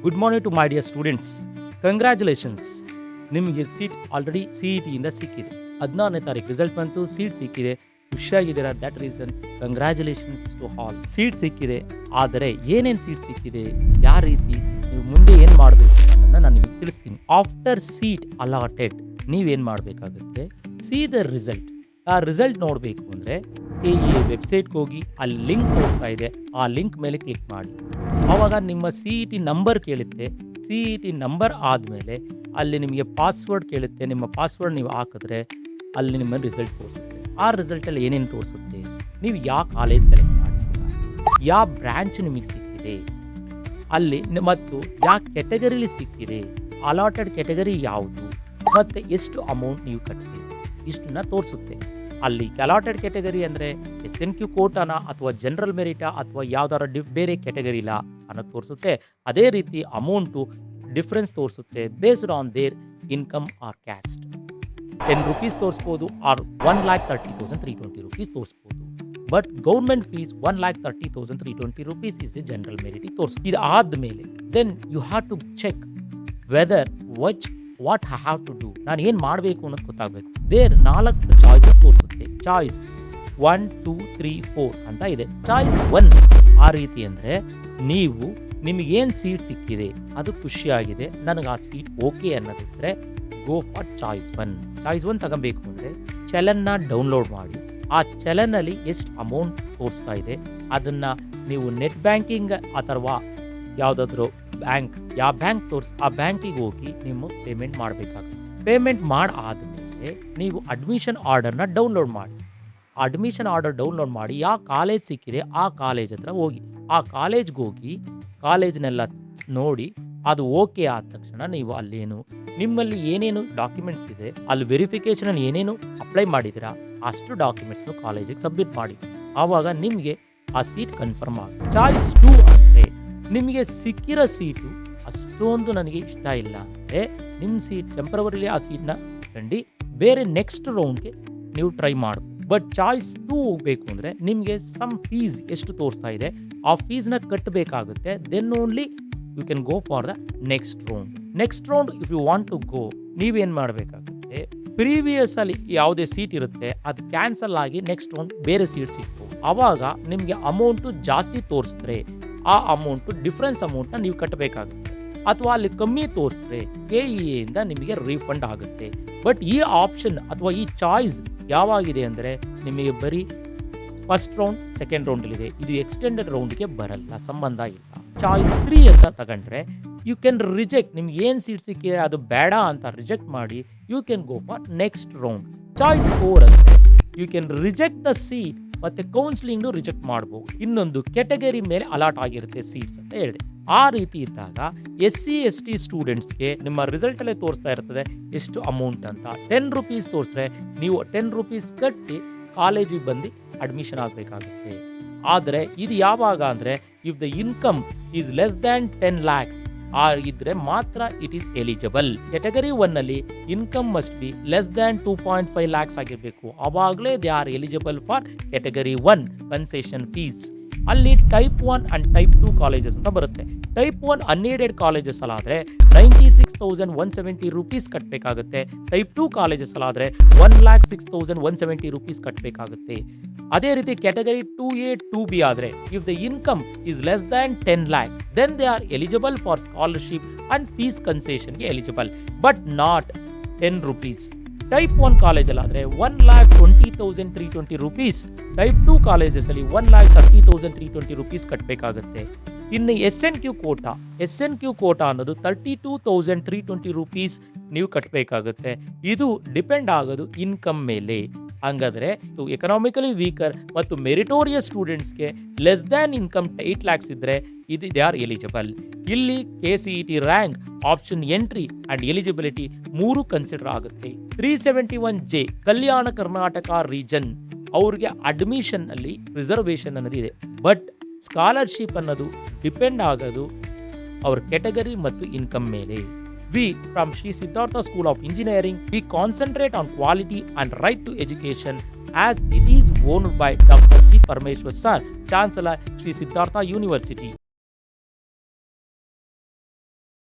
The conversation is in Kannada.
Good morning to my dear students. Congratulations, ನಿಮಗೆ ಸೀಟ್ ಆಲ್ರೆಡಿ CET ಸಿಕ್ಕಿದೆ. 14ನೇ ತಾರೀಕು ರಿಸಲ್ಟ್ ಬಂತು, ಸೀಟ್ ಸಿಕ್ಕಿದೆ, ಖುಷಿಯಾಗಿದ್ದೀರಾ. That reason congratulations to all. Seat ಸಿಕ್ಕಿದೆ, ಆದರೆ ಏನೇನು ಸೀಟ್ ಸಿಕ್ಕಿದೆ, ಯಾವ ರೀತಿ ನೀವು ಮುಂದೆ ಏನು ಮಾಡಬೇಕು ಅನ್ನೋದನ್ನ ನಾನು ನಿಮಗೆ ತಿಳಿಸ್ತೀನಿ. ಆಫ್ಟರ್ ಸೀಟ್ ಅಲಾಟೆಡ್ ನೀವೇನು ಮಾಡಬೇಕಾಗುತ್ತೆ, ಸಿ ದ ರಿಸಲ್ಟ್. ಆ ರಿಸಲ್ಟ್ ನೋಡಬೇಕು ಅಂದರೆ KEA ವೆಬ್ಸೈಟ್ಗೆ ಹೋಗಿ ಅಲ್ಲಿ ಲಿಂಕ್ ತೋರಿಸ್ತಾ ಇದೆ, ಆ ಲಿಂಕ್ ಮೇಲೆ ಕ್ಲಿಕ್ ಮಾಡಿ. ಆವಾಗ ನಿಮ್ಮ CET ನಂಬರ್ ಕೇಳುತ್ತೆ. CET ನಂಬರ್ ಆದಮೇಲೆ ಅಲ್ಲಿ ನಿಮಗೆ ಪಾಸ್ವರ್ಡ್ ಕೇಳುತ್ತೆ. ನಿಮ್ಮ ಪಾಸ್ವರ್ಡ್ ನೀವು ಹಾಕಿದ್ರೆ ಅಲ್ಲಿ ನಿಮ್ಮ ರಿಸಲ್ಟ್ ತೋರಿಸುತ್ತೆ. ಆ ರಿಸಲ್ಟಲ್ಲಿ ಏನೇನು ತೋರಿಸುತ್ತೆ, ನೀವು ಯಾವ ಕಾಲೇಜ್ ಸೆಲೆಕ್ಟ್ ಮಾಡಿದ್ದೀರಾ, ಯಾವ ಬ್ರ್ಯಾಂಚ್ ನಿಮಗೆ ಸಿಕ್ಕಿದೆ ಅಲ್ಲಿ, ಮತ್ತು ಯಾವ ಕೆಟಗರಿಲಿ ಸಿಕ್ಕಿದೆ, ಅಲಾಟೆಡ್ ಕೆಟಗರಿ ಯಾವುದು, ಮತ್ತು ಎಷ್ಟು ಅಮೌಂಟ್ ನೀವು ಕಟ್ತೀರಿ, ಇಷ್ಟನ್ನ ತೋರಿಸುತ್ತೆ. ಅಲ್ಲಿ ಅಲಾಟೆಡ್ ಕೆಟಗರಿ ಅಂದರೆ SNQ ಕೋಟಾನ ಅಥವಾ ಜನರಲ್ ಮೆರಿಟಾ ಅಥವಾ ಯಾವ್ದಾರ ಬೇರೆ ಕೆಟಗರಿಲ ಅನ್ನೋದು ತೋರಿಸುತ್ತೆ. ಅದೇ ರೀತಿ ಅಮೌಂಟು ಡಿಫ್ರೆನ್ಸ್ ತೋರಿಸುತ್ತೆ based on their income or caste. 10 rupees ತೋರಿಸ್ಬೋದು, ಆರ್ 1,30,320 ರೂಪೀಸ್ ತೋರಿಸ್ಬೋದು. But government fees 1,30,320 rupees is a general ಮೆರಿಟಿ ತೋರಿಸ್ಬೋದು. ಇದು ಆದಮೇಲೆ then you have to check whether what I have to do, ನಾನು ಏನು ಮಾಡಬೇಕು ಅನ್ನೋದು ಗೊತ್ತಾಗಬೇಕು. ದೇರ್ 4 ಚಾಯ್ಸಸ್ ತೋರಿಸುತ್ತೆ. ಚಾಯ್ಸ್ 1, 2, 3, 4 ಅಂತ ಇದೆ. ಚಾಯ್ಸ್ 1 ಆ ರೀತಿ ಅಂದರೆ ನಿಮಗೇನು ಸೀಟ್ ಸಿಕ್ಕಿದೆ ಅದು ಖುಷಿಯಾಗಿದೆ, ನನಗೆ ಆ ಸೀಟ್ ಓಕೆ ಅನ್ನೋದಿದ್ರೆ ಗೋ ಫಾರ್ ಚಾಯ್ಸ್ 1. ಚಾಯ್ಸ್ 1 ತಗೊಬೇಕು ಅಂದರೆ ಚಲನ್ನ ಡೌನ್ಲೋಡ್ ಮಾಡಿ. ಆ ಚಲನಲ್ಲಿ ಎಷ್ಟು ಅಮೌಂಟ್ ತೋರಿಸ್ತಾ ಇದೆ ಅದನ್ನು ನೀವು ನೆಟ್ ಬ್ಯಾಂಕಿಂಗ್ ಅಥವಾ ಯಾವುದಾದ್ರೂ ಬ್ಯಾಂಕ್, ಯಾವ ಬ್ಯಾಂಕ್ ಆ ಬ್ಯಾಂಕಿಗೆ ಹೋಗಿ ನೀವು ಪೇಮೆಂಟ್ ಮಾಡಬೇಕಾಗುತ್ತೆ. ಪೇಮೆಂಟ್ ಮಾಡಾದಮೇಲೆ ನೀವು ಅಡ್ಮಿಷನ್ ಆರ್ಡರ್ನ ಡೌನ್ಲೋಡ್ ಮಾಡಿ. ಅಡ್ಮಿಷನ್ ಆರ್ಡರ್ ಡೌನ್ಲೋಡ್ ಮಾಡಿ ಯಾವ ಕಾಲೇಜ್ ಸಿಕ್ಕಿದೆ ಆ ಕಾಲೇಜ್ ಹತ್ರ ಹೋಗಿ. ಆ ಕಾಲೇಜ್ಗೆ ಹೋಗಿ ಕಾಲೇಜ್ನೆಲ್ಲ ನೋಡಿ ಅದು ಓಕೆ ಆದ ತಕ್ಷಣ ನೀವು ಅಲ್ಲೇನು ನಿಮ್ಮಲ್ಲಿ ಏನೇನು ಡಾಕ್ಯುಮೆಂಟ್ಸ್ ಇದೆ ಅಲ್ಲಿ ವೆರಿಫಿಕೇಷನ್ ಏನೇನು ಅಪ್ಲೈ ಮಾಡಿದ್ದೀರಾ ಅಷ್ಟು ಡಾಕ್ಯುಮೆಂಟ್ಸ್ನು ಕಾಲೇಜಿಗೆ ಸಬ್ಮಿಟ್ ಮಾಡಿ. ಆವಾಗ ನಿಮಗೆ ಆ ಸೀಟ್ ಕನ್ಫರ್ಮ್ ಆಗುತ್ತೆ. ಚಾಯ್ಸ್ 2 ಅಂದರೆ ನಿಮಗೆ ಸಿಕ್ಕಿರೋ ಸೀಟು ಅಷ್ಟೊಂದು ನನಗೆ ಇಷ್ಟ ಇಲ್ಲ ಅಂದರೆ ನಿಮ್ಮ ಸೀಟ್ ಟೆಂಪ್ರವರಿಲಿ ಆ ಸೀಟ್ನ ಕಂಡು ಬೇರೆ ನೆಕ್ಸ್ಟ್ ರೌಂಡ್ಗೆ ನೀವು ಟ್ರೈ ಮಾಡಬೇಕು. ಬಟ್ ಚಾಯ್ಸ್ 2 ಹೋಗಬೇಕು ಅಂದರೆ ನಿಮಗೆ ಸಮ್ ಫೀಸ್ ಎಷ್ಟು ತೋರಿಸ್ತಾ ಇದೆ ಆ ಫೀಸ್ನ ಕಟ್ಟಬೇಕಾಗುತ್ತೆ. Then only you can go for the next round. Next round if you want to go, ನೀವೇನು ಮಾಡಬೇಕಾಗುತ್ತೆ, ಪ್ರೀವಿಯಸ್ ಅಲ್ಲಿ ಯಾವುದೇ ಸೀಟ್ ಇರುತ್ತೆ ಅದು ಕ್ಯಾನ್ಸಲ್ ಆಗಿ ನೆಕ್ಸ್ಟ್ ರೌಂಡ್ ಬೇರೆ ಸೀಟ್ ಸಿಕ್ತು. ಆವಾಗ ನಿಮಗೆ ಅಮೌಂಟು ಜಾಸ್ತಿ ತೋರಿಸಿದ್ರೆ ಆ ಅಮೌಂಟು ಡಿಫ್ರೆನ್ಸ್ ಅಮೌಂಟ್ನ ನೀವು ಕಟ್ಟಬೇಕಾಗುತ್ತೆ. ಅಥವಾ ಅಲ್ಲಿ ಕಮ್ಮಿ ತೋರಿಸಿದ್ರೆ KEA ಇಂದ ನಿಮಗೆ ರೀಫಂಡ್ ಆಗುತ್ತೆ. ಬಟ್ ಈ ಆಪ್ಷನ್ ಅಥವಾ ಈ ಚಾಯ್ಸ್ ಯಾವಾಗಿದೆ ಅಂದರೆ ನಿಮಗೆ ಬರೀ ಫಸ್ಟ್ ರೌಂಡ್ ಸೆಕೆಂಡ್ ರೌಂಡಲ್ಲಿದೆ, ಇದು ಎಕ್ಸ್ಟೆಂಡೆಡ್ ರೌಂಡ್ಗೆ ಬರಲ್ಲ, ಸಂಬಂಧ ಇಲ್ಲ. ಚಾಯ್ಸ್ 3 ಅಂತ ತಗೊಂಡ್ರೆ ಯು ಕ್ಯಾನ್ ರಿಜೆಕ್ಟ್. ನಿಮ್ಗೆ ಏನು ಸೀಟ್ ಸಿಕ್ಕಿದೆ ಅದು ಬೇಡ ಅಂತ ರಿಜೆಕ್ಟ್ ಮಾಡಿ you can go for next round. Choice 4 ಅಂದರೆ you can reject the seat ಮತ್ತು ಕೌನ್ಸಿಲಿಂಗು ರಿಜೆಕ್ಟ್ ಮಾಡ್ಬೋದು. ಇನ್ನೊಂದು ಕೆಟಗರಿ ಮೇಲೆ ಅಲಾಟ್ ಆಗಿರುತ್ತೆ ಸೀಟ್ಸ್ ಅಂತ ಹೇಳಿದೆ. ಆ ರೀತಿ ಇದ್ದಾಗ SC ST ಸ್ಟೂಡೆಂಟ್ಸ್ಗೆ ನಿಮ್ಮ ರಿಸಲ್ಟಲ್ಲೇ ತೋರಿಸ್ತಾ ಇರ್ತದೆ ಎಷ್ಟು ಅಮೌಂಟ್ ಅಂತ. 10 ರೂಪೀಸ್ ತೋರಿಸಿದ್ರೆ ನೀವು 10 ರೂಪೀಸ್ ಕಟ್ಟಿ ಕಾಲೇಜಿಗೆ ಬಂದು ಅಡ್ಮಿಷನ್ ಆಗಬೇಕಾಗುತ್ತೆ. ಆದರೆ ಇದು ಯಾವಾಗ ಅಂದರೆ if the income is less than 10 lakhs ಇದ್ರೆ ಮಾತ್ರ ಇಟ್ ಈಸ್ ಎಲಿಜಿಬಲ್. ಕೆಟಗರಿ 1 ಅಲ್ಲಿ income must be less than 2.5 lakhs ಆಗಿರಬೇಕು. ಆವಾಗಲೇ they are eligible for category 1 concession fees. ಅಲ್ಲಿ ಟೈಪ್ 1 ಅಂಡ್ ಟೈಪ್ 2 ಕಾಲೇಜಸ್ ಅಂತ ಬರುತ್ತೆ. ಟೈಪ್ 1 ಅನ್ಏಡೆಡ್ ಕಾಲೇಜಸ್ ಅಲ್ಲಾದರೆ 96,170 ರೂಪೀಸ್ ಕಟ್ಟಬೇಕಾಗುತ್ತೆ. ಟೈಪ್ 2 ಕಾಲೇಜಸ್ ಅಲ್ಲಾದರೆ 1,06,170 ರೂಪೀಸ್ ಕಟ್ಟಬೇಕಾಗುತ್ತೆ. ಅದೇ ರೀತಿ ಕೆಟಗರಿ 2A 2B ಆದರೆ if the income is less than 10 lakh then they are eligible for scholarship and fees ಕನ್ಸೆಷನ್ಗೆ eligible, but not 10 rupees. Type 1 ಕಾಲೇಜಲ್ಲಾದರೆ 1,20,320 rupees, type 2 ಕಾಲೇಜಸಲ್ಲಿ 1,30,320 rupees ಕಟ್ಟಬೇಕಾಗುತ್ತೆ. ಇನ್ನು SNQ ಕೋಟಾ ಅನ್ನೋದು 32,320 ರೂಪೀಸ್ ನೀವು ಕಟ್ಟಬೇಕಾಗುತ್ತೆ. ಇದು ಡಿಪೆಂಡ್ ಆಗೋದು ಇನ್ಕಮ್ ಮೇಲೆ. ಹಂಗಾದರೆ ಎಕನಾಮಿಕಲಿ ವೀಕರ್ ಮತ್ತು ಮೆರಿಟೋರಿಯಸ್ ಸ್ಟೂಡೆಂಟ್ಸ್ಗೆ ಲೆಸ್ ದ್ಯಾನ್ ಇನ್ಕಮ್ 8 lakhs ಇದ್ದರೆ ಇದು ದೇ ಆರ್ ಎಲಿಜಿಬಲ್. ಇಲ್ಲಿ KCET rank, option entry and eligibility 3 consider ಆಗುತ್ತೆ. 371J ಕಲ್ಯಾಣ ಕರ್ನಾಟಕ ರೀಜನ್ ಅವ್ರಿಗೆ ಅಡ್ಮಿಷನ್ ಅಲ್ಲಿ ರಿಸರ್ವೇಷನ್ ಅನ್ನೋದು ಇದೆ. ಬಟ್ ಸ್ಕಾಲರ್ಶಿಪ್ ಅನ್ನೋದು ಡಿಪೆಂಡ್ ಆಗೋದು ಅವ್ರ ಕೆಟಗರಿ ಮತ್ತು ಇನ್ಕಮ್ ಮೇಲೆ. We from Sri Siddhartha School of Engineering, we concentrate on quality and right to education as it is owned by Dr. G. Parameshwar Sir, Chancellor, Sri Siddhartha University.